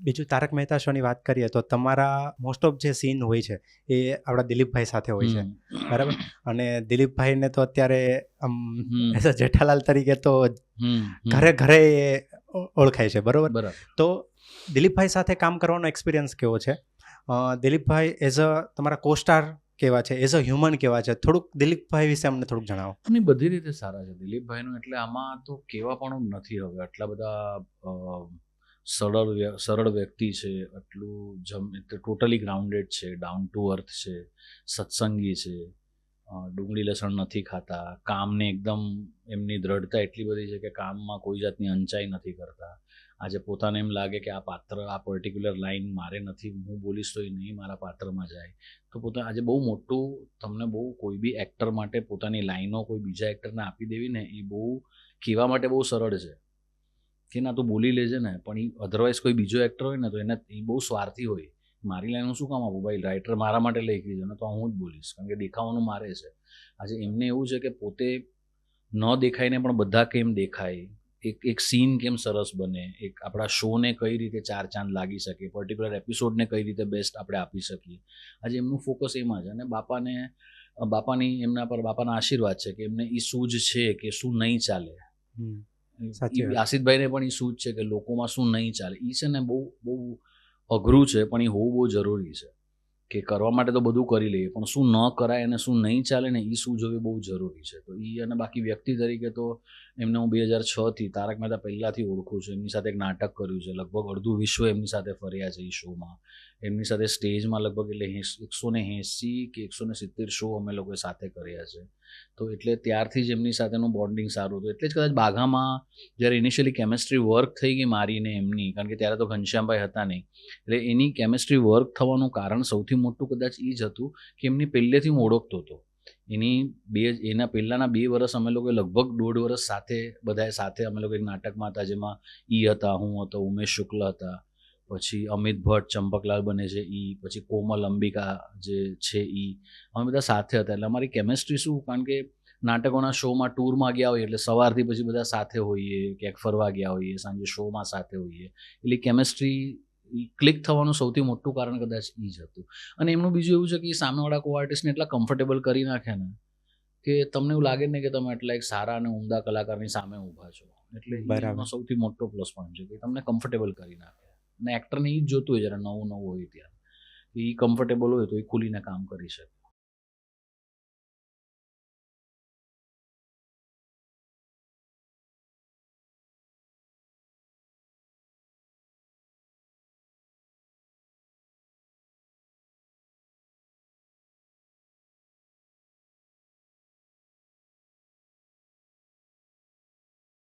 બીજું તારક મહેતા શોની વાત કરીએ તો તમારા મોસ્ટ ઓફ જે સીન હોય છે એ આપણા દિલીપભાઈ સાથે હોય છે, બરાબર. અને દિલીપભાઈને તો અત્યારે એઝ અ જેઠાલાલ તરીકે તો ઘરે ઘરે ઓળખાય છે, બરાબર. તો દિલીપભાઈ સાથે કામ કરવાનો એક્સપિરિયન્સ કેવો છે? દિલીપભાઈ એઝ અ તમારા કોસ્ટાર કેવા છે, એઝ અ હ્યુમન કેવા છે? થોડુંક દિલીપભાઈ વિશે અમને થોડુંક જણાવો. એમની બધી રીતે સારા છે દિલીપભાઈનું, એટલે આમાં તો કેવા પણ નથી. હવે આટલા બધા સરળ વ્યક્તિ છે, આટલું ટોટલી ગ્રાઉન્ડેડ છે, ડાઉન ટુ અર્થ છે, સત્સંગી છે, ડુંગળી લસણ નથી ખાતા, કામને એકદમ એમની દ્રઢતા એટલી બધી છે કે કામમાં કોઈ જાતની અંચાઈ નથી કરતા. આજે પોતાને એમ લાગે કે આ પાત્ર, આ પર્ટિક્યુલર લાઈન મારે નથી, હું બોલીશ તો એ નહીં મારા પાત્રમાં જાય, તો પોતાને આજે બહુ મોટું, તમને બહુ કોઈ બી એક્ટર માટે પોતાની લાઈનો કોઈ બીજા એક્ટરને આપી દેવી ને એ બહુ કહેવા માટે બહુ સરળ છે કે ના તું બોલી લેજે ને, પણ એ અધરવાઇઝ કોઈ બીજો એક્ટર હોય ને તો એને એ બહુ સ્વાર્થી હોય. મારી લાઈન શું કામ આપું ભાઈ, રાઇટર મારા માટે લખી છે ને તો હું જ બોલીશ, કારણ કે દેખાવાનું મારે છે. આજે એમને એવું છે કે પોતે ન દેખાઈને પણ બધા કેમ દેખાય, એક સીન કેમ સરસ બને, એક આપણા શોને કઈ રીતે 4 ચાંદ લાગી શકે, પર્ટિક્યુલર એપિસોડને કઈ રીતે બેસ્ટ આપણે આપી શકીએ, આજે એમનું ફોકસ એમાં છે. અને બાપાની એમના પર બાપાના આશીર્વાદ છે કે એમને એ સૂઝ છે કે શું નહીં ચાલે. આસિતભાઈને પણ એ સૂઝ છે કે લોકોમાં શું નહીં ચાલે. એ છે ને બહુ બહુ અઘરું છે, પણ એ હોવું બહુ જરૂરી છે કે કરવા માટે તો બધું કરી લઈએ, પણ શું ન કરાય અને શું નહીં ચાલે ને એ શું જોવે બહુ જરૂરી છે. તો એ, અને બાકી વ્યક્તિ તરીકે તો એમને હું 2006થી તારક મહેતા પહેલાંથી ઓળખું છું. એમની સાથે એક નાટક કર્યું છે, લગભગ અડધું વિશ્વ એમની સાથે ફર્યા છે એ શોમાં. એમની સાથે સ્ટેજમાં લગભગ એટલે 180 કે 170 શો અમે લોકોએ સાથે કર્યા છે. તો એટલે ત્યારથી જ એમની સાથેનું બોન્ડિંગ સારું હતું. એટલે જ કદાચ બાઘામાં જ્યારે ઇનિશિયલી કેમેસ્ટ્રી વર્ક થઈ ગઈ મારીને એમની, કારણ કે ત્યારે તો ઘનશ્યામભાઈ હતા નહીં, એટલે એની કેમેસ્ટ્રી વર્ક થવાનું કારણ સૌથી મોટું કદાચ એ જ હતું કે એમની પહેલેથી હું ઓળખતો હતો. એના પહેલાંના 2 વર્ષ અમે લોકો લગભગ 1.5 વર્ષ સાથે અમે લોકો એક નાટકમાં હતા, જેમાં ઈ હતા, હું હતો, ઉમેશ શુક્લ હતા, પછી અમિત ભટ્ટ, ચંપકલાલ બને છે ઈ, પછી કોમલ અંબિકા જે છે ઈ, અમે બધા સાથે હતા. એટલે અમારી કેમેસ્ટ્રી શું, કારણ કે નાટકોના શોમાં ટૂરમાં ગયા હોઈએ એટલે સવારથી પછી બધા સાથે હોઈએ, ક્યાંક ફરવા ગયા હોઈએ, સાંજે શોમાં સાથે હોઈએ, એટલે કેમેસ્ટ્રી ક્લિક થવાનું સૌથી મોટું કારણ કદાચ એ જ હતું. અને એમનું બીજું એવું છે કે એ સામેવાળા કો આર્ટિસ્ટને એટલા કમ્ફર્ટેબલ કરી નાખે ને કે તમને એવું લાગે ને કે તમે એટલા એક સારા અને ઉમદા કલાકારની સામે ઊભા છો. એટલે એનો સૌથી મોટો પ્લસ પોઈન્ટ છે કે તમને કમ્ફર્ટેબલ કરી નાખે. અને એક્ટરને એ જ જોતું હોય જ્યારે નવું હોય ત્યારે એ કમ્ફર્ટેબલ હોય તો એ ખુલીને કામ કરી શકે.